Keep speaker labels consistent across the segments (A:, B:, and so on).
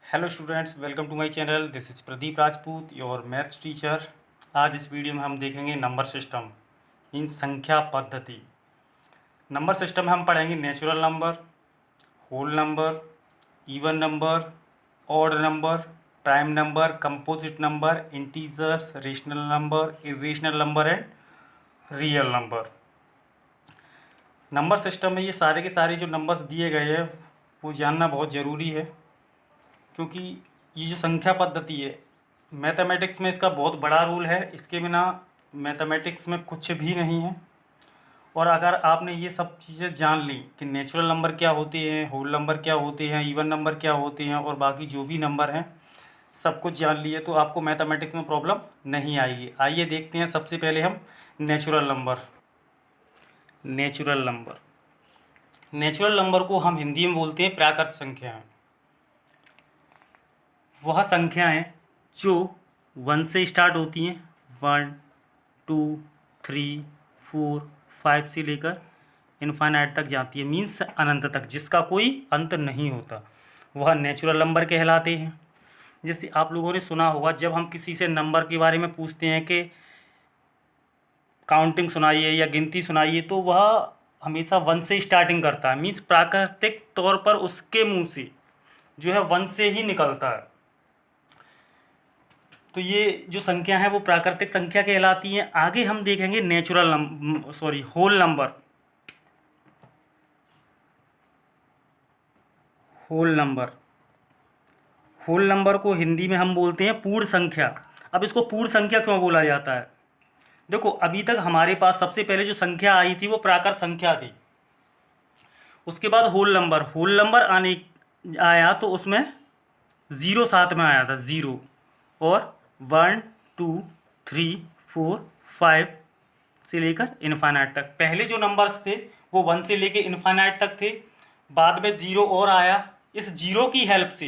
A: Hello students, welcome to my channel. This is Pradeep Rajput, your maths teacher. आज इस video में हम देखेंगे नंबर सिस्टम इन संख्या पद्धति। नंबर सिस्टम में हम पढ़ेंगे natural number, whole number, even number, odd number, prime number, composite number, integers, rational number, irrational number and real number. Number system में ये सारे के सारे जो नंबर्स दिए गए हैं वो जानना बहुत ज़रूरी है, क्योंकि ये जो संख्या पद्धति है मैथमेटिक्स में इसका बहुत बड़ा रोल है। इसके बिना मैथमेटिक्स में कुछ भी नहीं है। और अगर आपने ये सब चीज़ें जान ली कि नेचुरल नंबर क्या होते हैं, होल नंबर क्या होते हैं, इवन नंबर क्या होते हैं और बाकी जो भी नंबर हैं सब कुछ जान लिए, तो आपको मैथमेटिक्स में प्रॉब्लम नहीं आएगी। आइए देखते हैं सबसे पहले हम natural number. Natural number natural number को हम हिंदी में बोलते हैं प्राकृत संख्याएं। वह संख्याएं जो 1 से स्टार्ट होती हैं, 1 2 3 4 5 से लेकर इनफाइनाइट तक जाती है, मीन्स अनंत तक, जिसका कोई अंत नहीं होता, वह नेचुरल नंबर कहलाते हैं। जैसे आप लोगों ने सुना होगा, जब हम किसी से नंबर के बारे में पूछते हैं कि काउंटिंग सुनाइए या गिनती सुनाइए, तो वह हमेशा 1 से स्टार्टिंग करता है, मीन्स प्राकृतिक तौर पर उसके मुंह से जो है 1 से ही निकलता है। तो ये जो संख्या है वो प्राकृतिक संख्या कहलाती हैं। आगे हम देखेंगे होल नंबर। होल नंबर को हिंदी में हम बोलते हैं पूर्ण संख्या। अब इसको पूर्ण संख्या क्यों बोला जाता है? देखो, अभी तक हमारे पास सबसे पहले जो संख्या आई थी वो प्राकृत संख्या थी। उसके बाद होल नंबर आया तो उसमें 0 साथ में आया था, 0 और 1 2 3 4 5 से लेकर इनफाइनाइट तक। पहले जो नंबर्स थे वो 1 से लेकर इनफाइनाइट तक थे, बाद में 0 और आया। इस 0 की हेल्प से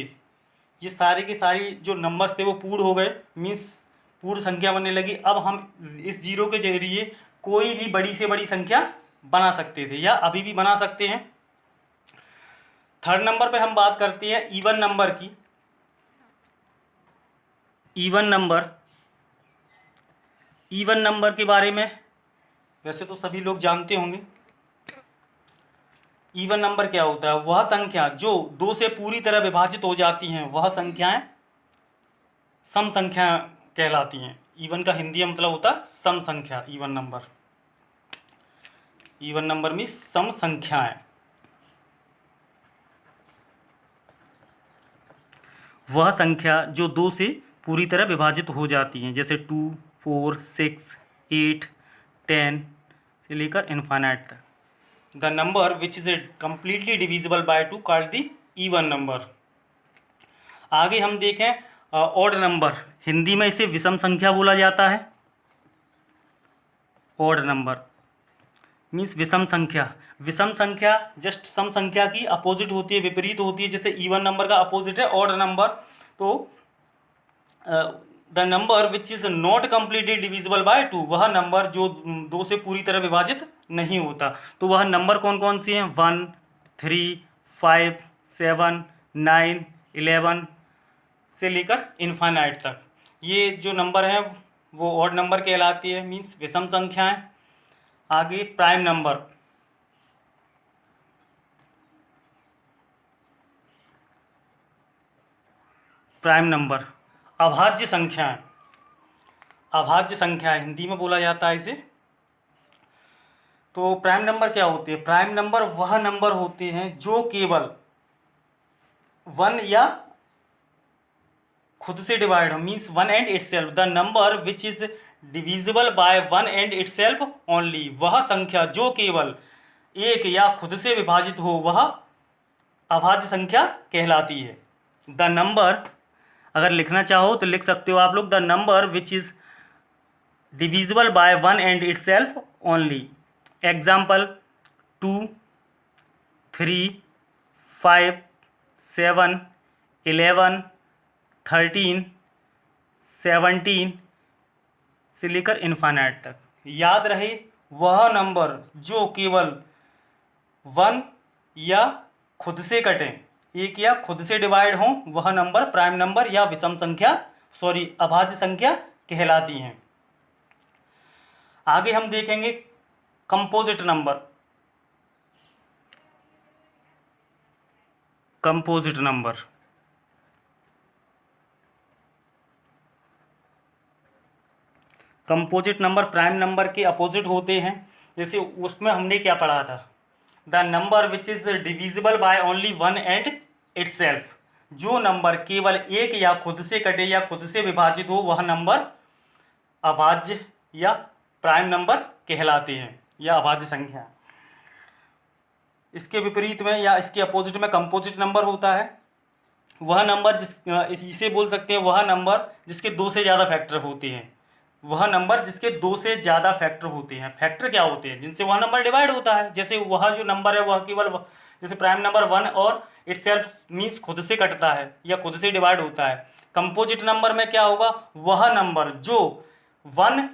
A: ये सारे के सारी जो नंबर्स थे वो पूर्ण हो गए, मीन्स पूर्ण संख्या बनने लगी। अब हम इस 0 के जरिए कोई भी बड़ी से बड़ी संख्या बना सकते थे या अभी भी बना सकते हैं। थर्ड नंबर पे हम बात करते हैं इवन नंबर की। इवन नंबर के बारे में वैसे तो सभी लोग जानते होंगे। इवन नंबर क्या होता है? वह संख्या जो 2 से पूरी तरह विभाजित हो जाती हैं, वह संख्याएं सम संख्या कहलाती हैं। इवन का हिंदी में मतलब होता है सम संख्या। इवन नंबर में सम संख्याएं। वह संख्या जो 2 से पूरी तरह विभाजित हो जाती हैं, जैसे 2 4 6 8 10 से लेकर इनफाइनाइट तक। The number which is completely divisible by 2 called the even number. आगे हम देखें ऑड नंबर। हिंदी में इसे विषम संख्या बोला जाता है। ऑड नंबर मीन्स विषम संख्या। विषम संख्या जस्ट सम संख्या की अपोजिट होती है, विपरीत होती है। जैसे इवन नंबर का अपोजिट है ऑड नंबर। तो the number which is not completely divisible by 2, वह नंबर जो 2 से पूरी तरह विभाजित नहीं होता। तो वह नंबर कौन कौन से हैं? 1 3 5 7 9 11 से लेकर इनफाइनाइट तक। ये जो नंबर हैं वो ऑड नंबर कहलाती है, मीन्स विषम संख्याएं। आगे प्राइम नंबर अभाज्य संख्याएं। अभाज्य संख्या हिंदी में बोला जाता है इसे। तो प्राइम नंबर क्या होते हैं? प्राइम नंबर वह नंबर होते हैं जो केवल 1 या खुद से डिवाइड हो, means 1 and itself. The number which is divisible by 1 and itself only. वह संख्या जो केवल 1 या खुद से विभाजित हो, वह अभाज्य संख्या कहलाती है। द नंबर, अगर लिखना चाहो तो लिख सकते हो आप लोग, the number which is divisible by 1 and itself only. Example 2 3 5 7 11 13 17 से लेकर इनफाइनाइट तक। याद रहे, वह नंबर जो केवल 1 या खुद से कटें, एक या खुद से डिवाइड हो वह नंबर प्राइम नंबर या विषम संख्या अभाज्य संख्या कहलाती हैं। आगे हम देखेंगे composite number. Composite number composite number prime number के अपोजिट होते हैं। जैसे उसमें हमने क्या पढ़ा था, the number which is divisible by only one and itself. जो नंबर केवल एक या खुद से कटे या खुद से विभाजित हो वह नंबर अभाज्य या प्राइम नंबर कहलाते हैं या अभाज्य संख्या। इसके विपरीत में या इसके अपोजिट में कंपोजिट नंबर होता है। वह नंबर इसे बोल सकते हैं वह नंबर जिसके दो से ज़्यादा फैक्टर होते हैं। वह नंबर जिसके दो से ज़्यादा फैक्टर होते हैं। फैक्टर क्या होते हैं? जिनसे वह नंबर डिवाइड होता है। जैसे वह जो नंबर है वह केवल जैसे प्राइम नंबर 1 और इटसेल्फ मीन्स खुद से कटता है या खुद से डिवाइड होता है। कंपोजिट नंबर में क्या होगा? वह नंबर जो 1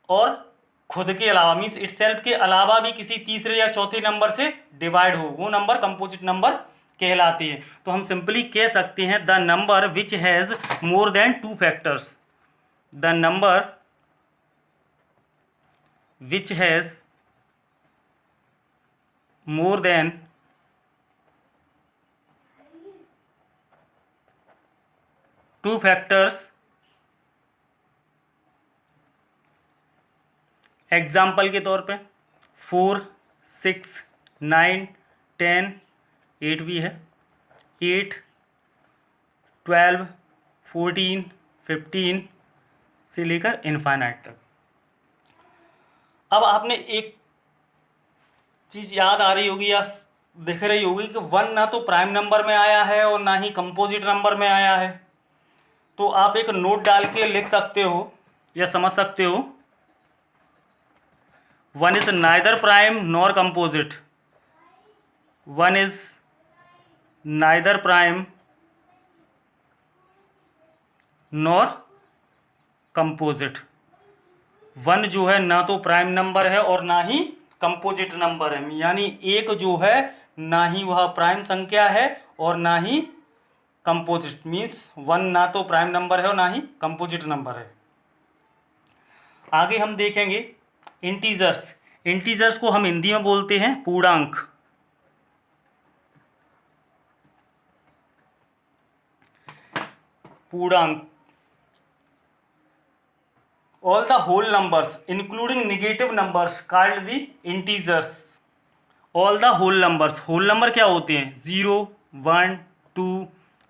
A: और खुद के अलावा मीन्स इटसेल्फ के अलावा भी किसी तीसरे या चौथे नंबर से डिवाइड हो, वो नंबर कंपोजिट नंबर कहलाती है। तो हम सिंपली कह सकते हैं the number which has more than 2 factors. The number which has more than 2 factors. Example के तौर पे 4, 6, 9, 10, 8 भी है, 8, 12, 14, 15 से लेकर इनफाइनाइट तक। अब आपने एक चीज़ याद आ रही होगी या दिख रही होगी कि 1 ना तो प्राइम नंबर में आया है और ना ही कंपोजिट नंबर में आया है। तो आप एक नोट डाल के लिख सकते हो या समझ सकते हो 1 is neither prime nor composite. 1 is neither prime nor composite. 1 जो है ना तो प्राइम नंबर है और ना ही कंपोजिट नंबर है। यानी एक जो है ना ही वह प्राइम संख्या है और ना ही कंपोजिट। मीन्स 1 ना तो प्राइम नंबर है और ना ही कंपोजिट नंबर है। आगे हम देखेंगे इंटीजर्स। इंटीजर्स को हम हिंदी में बोलते हैं पूर्णांक। पूर्णांक all the whole numbers including negative numbers called the integers. All the whole numbers, whole number क्या होते हैं? 0, 1, 2,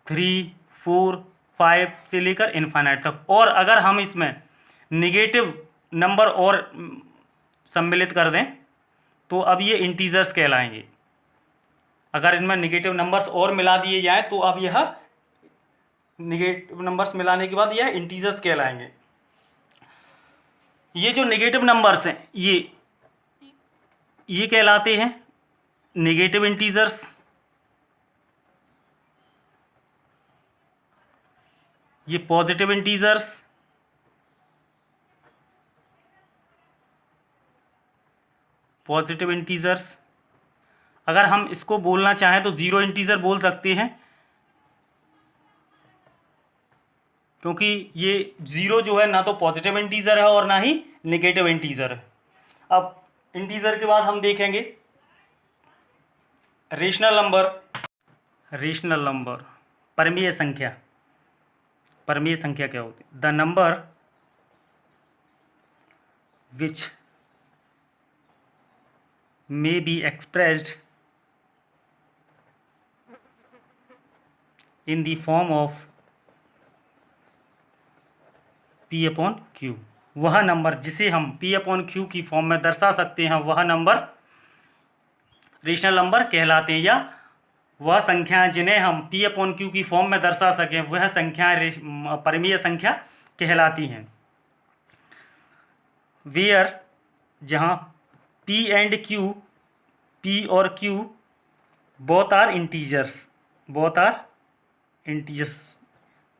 A: 3, 4, 5 से लेकर इनफाइनाइट तक। और अगर हम इसमें नेगेटिव नंबर और सम्मिलित कर दें तो अब ये इंटीजर्स कहलाएंगे। अगर इनमें नेगेटिव नंबर्स और मिला दिए जाएं तो अब यह नेगेटिव नंबर्स मिलाने के बाद यह इंटीजर्स कहलाएंगे। ये जो नेगेटिव नंबर्स हैं ये कहलाते हैं नेगेटिव इंटीजर्स। ये पॉजिटिव इंटीजर्स। Positive integers. अगर हम इसको बोलना चाहें तो 0 इंटीजर बोल सकते हैं, क्योंकि ये 0 जो है ना तो पॉजिटिव इंटीजर है और ना ही नेगेटिव इंटीजर है। अब इंटीजर के बाद हम देखेंगे रेशनल नंबर। रेशनल नंबर परमीय संख्या। परमीय संख्या क्या होती है? The number which may be expressed in the form of P upon Q। वह नंबर जिसे हम P upon Q की फॉर्म में दर्शा सकते हैं वह नंबर रेशनल नंबर कहलाते हैं, या वह संख्याएं जिन्हें हम P upon Q की फॉर्म में दर्शा सकें वह संख्याएं परमीय संख्या कहलाती हैं। वेयर जहाँ P एंड Q, P और Q both are integers. Both are integers.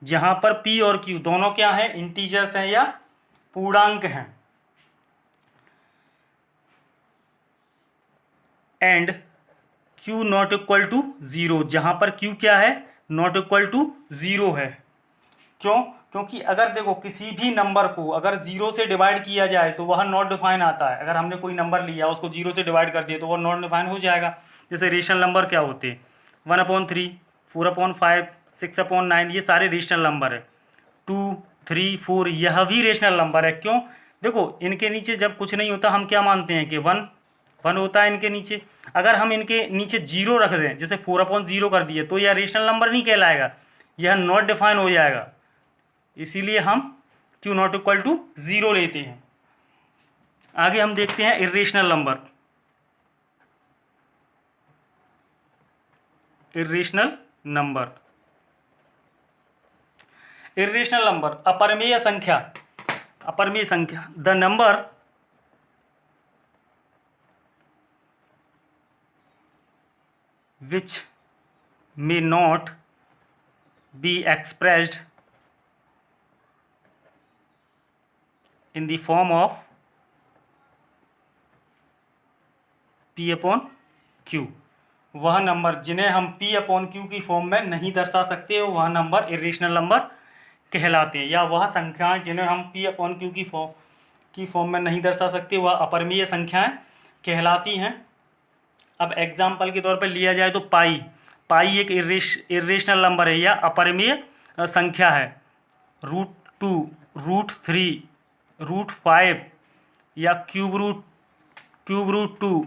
A: जहाँ पर P और Q दोनों क्या हैं? इंटीजर्स हैं या पूर्णांक हैं। And Q not equal to 0, जहाँ पर Q क्या है, नॉट इक्वल टू 0 है। क्यों? क्योंकि अगर देखो किसी भी नंबर को अगर 0 से डिवाइड किया जाए तो वह नॉट डिफाइन आता है। अगर हमने कोई नंबर लिया उसको 0 से डिवाइड कर दिया तो वह नॉट डिफाइन हो जाएगा। जैसे रेशनल नंबर क्या होते हैं, 1/3, 4/5, 6/9, ये सारे रेशनल नंबर है। 2, 3, 4 यह भी रेशनल नंबर है। क्यों? देखो इनके नीचे जब कुछ नहीं होता हम क्या मानते हैं कि 1 1 होता है इनके नीचे। अगर हम इनके नीचे 0 रख दें, जैसे 4/0 कर दिए, तो यह रेशनल नंबर नहीं कहलाएगा, यह नॉट डिफाइन हो जाएगा। इसीलिए हम Q नॉट इक्वल टू 0 लेते हैं। आगे हम देखते हैं irrational number. Irrational number, irrational number अपरिमेय संख्या, अपरिमेय संख्या, the number which may not be expressed in the form of P/Q, वह नंबर जिन्हें हम P/Q की फॉर्म में नहीं दर्शा सकते वह नंबर इर्रेशनल नंबर कहलाते हैं, या वह संख्याएं जिन्हें हम P/Q की फॉर्म में नहीं दर्शा सकते वह अपरिमेय संख्याएं कहलाती हैं। अब एग्जाम्पल के तौर पर लिया जाए तो पाई एक इर्रेशनल नंबर है या अपरिमेय संख्या है। √2, √3, √5 या क्यूब रूट 2,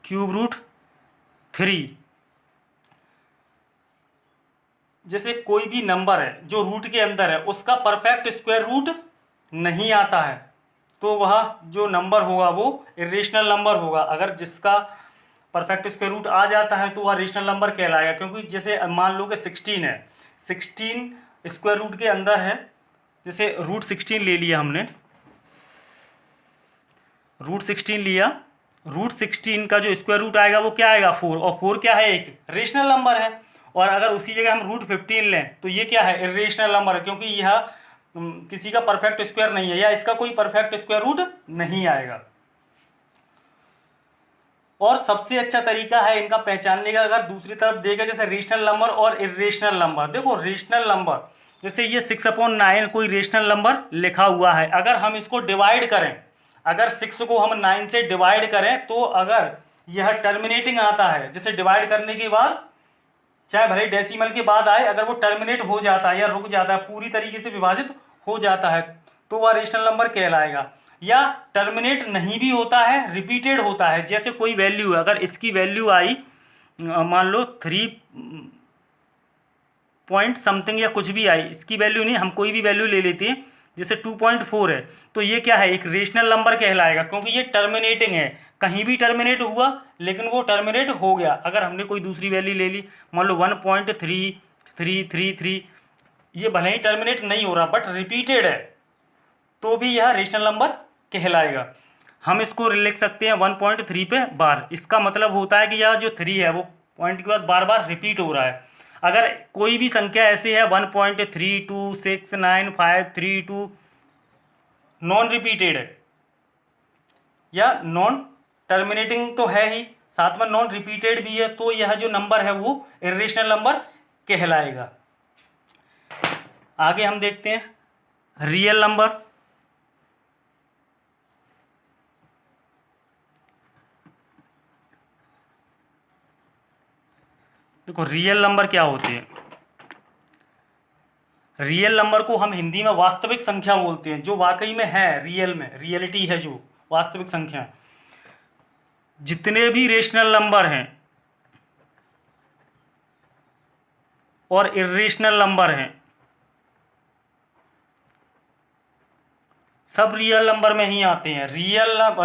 A: √3। जैसे कोई भी नंबर है जो रूट के अंदर है उसका परफेक्ट स्क्वायर रूट नहीं आता है तो वह जो नंबर होगा वो इर्रेशनल नंबर होगा। अगर जिसका परफेक्ट स्क्वायर रूट आ जाता है तो वह रेशनल नंबर कहलाएगा। क्योंकि जैसे मान लो कि 16 है, 16 स्क्वायर रूट के अंदर है, जैसे √16 ले लिया हमने, √16 लिया, √16 का जो स्क्वायर रूट आएगा वो क्या आएगा 4, और 4 क्या है, एक रेशनल नंबर है। और अगर उसी जगह हम √15 लें तो ये क्या है, इर्रेशनल नंबर है, क्योंकि यह किसी का परफेक्ट स्क्वायर नहीं है या इसका कोई परफेक्ट स्क्वायर रूट नहीं आएगा। और सबसे अच्छा तरीका है इनका पहचानने का, अगर दूसरी तरफ देखें जैसे रेशनल नंबर और इर्रेशनल नंबर। देखो रेशनल नंबर जैसे ये 6/9 कोई रेशनल नंबर लिखा हुआ है, अगर हम इसको डिवाइड करें, अगर 6 को हम 9 से डिवाइड करें तो अगर यह टर्मिनेटिंग आता है, जैसे डिवाइड करने के बाद चाहे भले डेसिमल के बाद आए, अगर वो टर्मिनेट हो जाता है या रुक जाता है, पूरी तरीके से विभाजित हो जाता है, तो वह रेशनल नंबर कहलाएगा। या टर्मिनेट नहीं भी होता है, रिपीटेड होता है, जैसे कोई वैल्यू अगर इसकी वैल्यू आई मान लो 3 पॉइंट समथिंग या कुछ भी आई, इसकी वैल्यू नहीं, हम कोई भी वैल्यू ले लेते हैं, जैसे 2.4 है, तो ये क्या है, एक रेशनल नंबर कहलाएगा, क्योंकि ये टर्मिनेटिंग है, कहीं भी टर्मिनेट हुआ लेकिन वो टर्मिनेट हो गया। अगर हमने कोई दूसरी वैल्यू ले ली, मान लो 1.3333, ये भले ही टर्मिनेट नहीं हो रहा बट रिपीटेड है, तो भी यह रेशनल नंबर कहलाएगा। हम इसको लिख सकते हैं 1.3 पे बार, इसका मतलब होता है कि यह जो 3 है वो पॉइंट के बाद बार बार रिपीट हो रहा है। अगर कोई भी संख्या ऐसी है 1.326953 नॉन रिपीटेड है या नॉन टर्मिनेटिंग तो है ही, साथ में नॉन रिपीटेड भी है, तो यह जो नंबर है वो इर्रेशनल नंबर कहलाएगा। आगे हम देखते हैं रियल नंबर। देखो रियल नंबर क्या होते हैं, रियल नंबर को हम हिंदी में वास्तविक संख्या बोलते हैं, जो वाकई में है, रियल में रियलिटी है, जो वास्तविक संख्या। जितने भी रेशनल नंबर हैं और इर्रेशनल नंबर हैं सब रियल नंबर में ही आते हैं।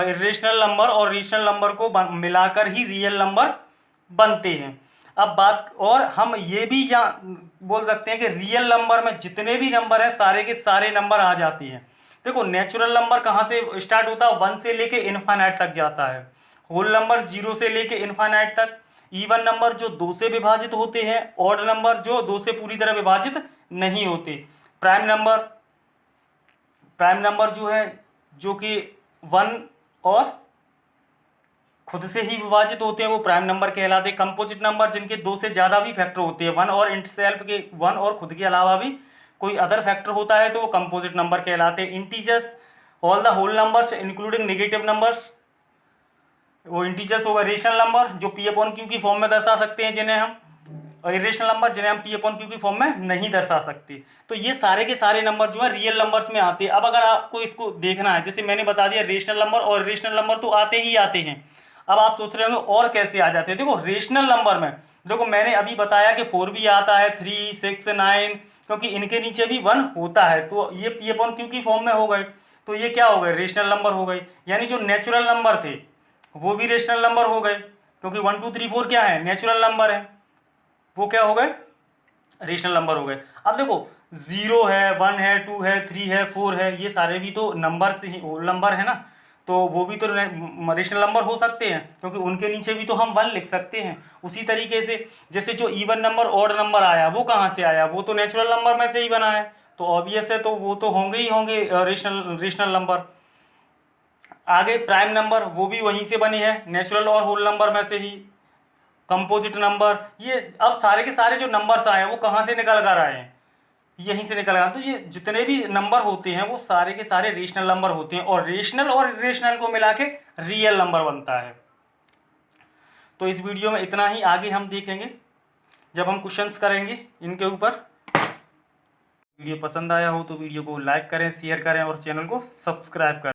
A: इर्रेशनल नंबर और रेशनल नंबर को मिलाकर ही रियल नंबर बनते हैं। अब बात, और हम ये भी बोल सकते हैं कि रियल नंबर में जितने भी नंबर हैं सारे के सारे नंबर आ जाते हैं। देखो नेचुरल नंबर कहाँ से स्टार्ट होता है, 1 से लेके इनफाइनाइट तक जाता है, होल नंबर 0 से लेके इनफाइनाइट तक, इवन नंबर जो 2 से विभाजित होते हैं, ऑड नंबर जो 2 से पूरी तरह विभाजित नहीं होते, प्राइम नंबर जो है जो कि 1 और खुद से ही विभाजित होते हैं वो प्राइम नंबर कहलाते हैं। कंपोजिट नंबर जिनके दो से ज़्यादा भी फैक्टर होते हैं, वन और इटसेल्फ के, वन और खुद के अलावा भी कोई अदर फैक्टर होता है तो वो कंपोजिट नंबर कहलाते हैं। Integers all the whole numbers including negative numbers, वो इंटीजर्स होगा। रेशनल नंबर जो पी अपॉन क्यू की फॉर्म में दर्शा सकते हैं जिन्हें हम, और इरेशनल नंबर जिन्हें हम पी अपॉन क्यू की फॉर्म में नहीं दर्शा सकते। तो ये सारे के सारे नंबर जो है रियल नंबर्स में आते हैं। अब अगर आपको इसको देखना है, जैसे मैंने बता दिया रेशनल नंबर और इरेशनल नंबर तो आते ही आते हैं। अब आप सोच रहे होंगे और कैसे आ जाते हैं। देखो रेशनल नंबर में, देखो मैंने अभी बताया कि 4 भी आता है, 3, 6, 9, क्योंकि इनके नीचे भी 1 होता है, तो ये पी अपॉन क्यू की फॉर्म में हो गए, तो ये क्या हो गए, रेशनल नंबर हो गए। यानी जो नेचुरल नंबर थे वो भी रेशनल नंबर हो गए, क्योंकि 1, 2, 3, 4 क्या है, नेचुरल नंबर है, वो क्या हो गए, रेशनल नंबर हो गए। अब देखो 0 है, 1 है, 2 है, 3 है, 4 है, ये सारे भी तो नंबर से ही होल नंबर है ना, तो वो भी तो रेशनल नंबर हो सकते हैं, क्योंकि उनके नीचे भी तो हम 1 लिख सकते हैं। उसी तरीके से जैसे जो इवन नंबर ऑड नंबर आया वो कहाँ से आया, वो तो नेचुरल नंबर में से ही बना है, तो ऑब्वियस है, तो वो तो होंगे ही होंगे रेशनल नंबर। आगे प्राइम नंबर, वो भी वहीं से बने हैं, नेचुरल और होल नंबर में से ही। कंपोजिट नंबर, ये अब सारे के सारे जो नंबर्स आए हैं वो कहाँ से निकल कर आए हैं, यहीं से निकल कर। तो ये जितने भी नंबर होते हैं वो सारे के सारे रेशनल नंबर होते हैं, और रेशनल और इरेशनल को मिला के रियल नंबर बनता है। तो इस वीडियो में इतना ही, आगे हम देखेंगे जब हम क्वेश्चंस करेंगे इनके ऊपर। वीडियो पसंद आया हो तो वीडियो को लाइक करें, शेयर करें और चैनल को सब्सक्राइब करें।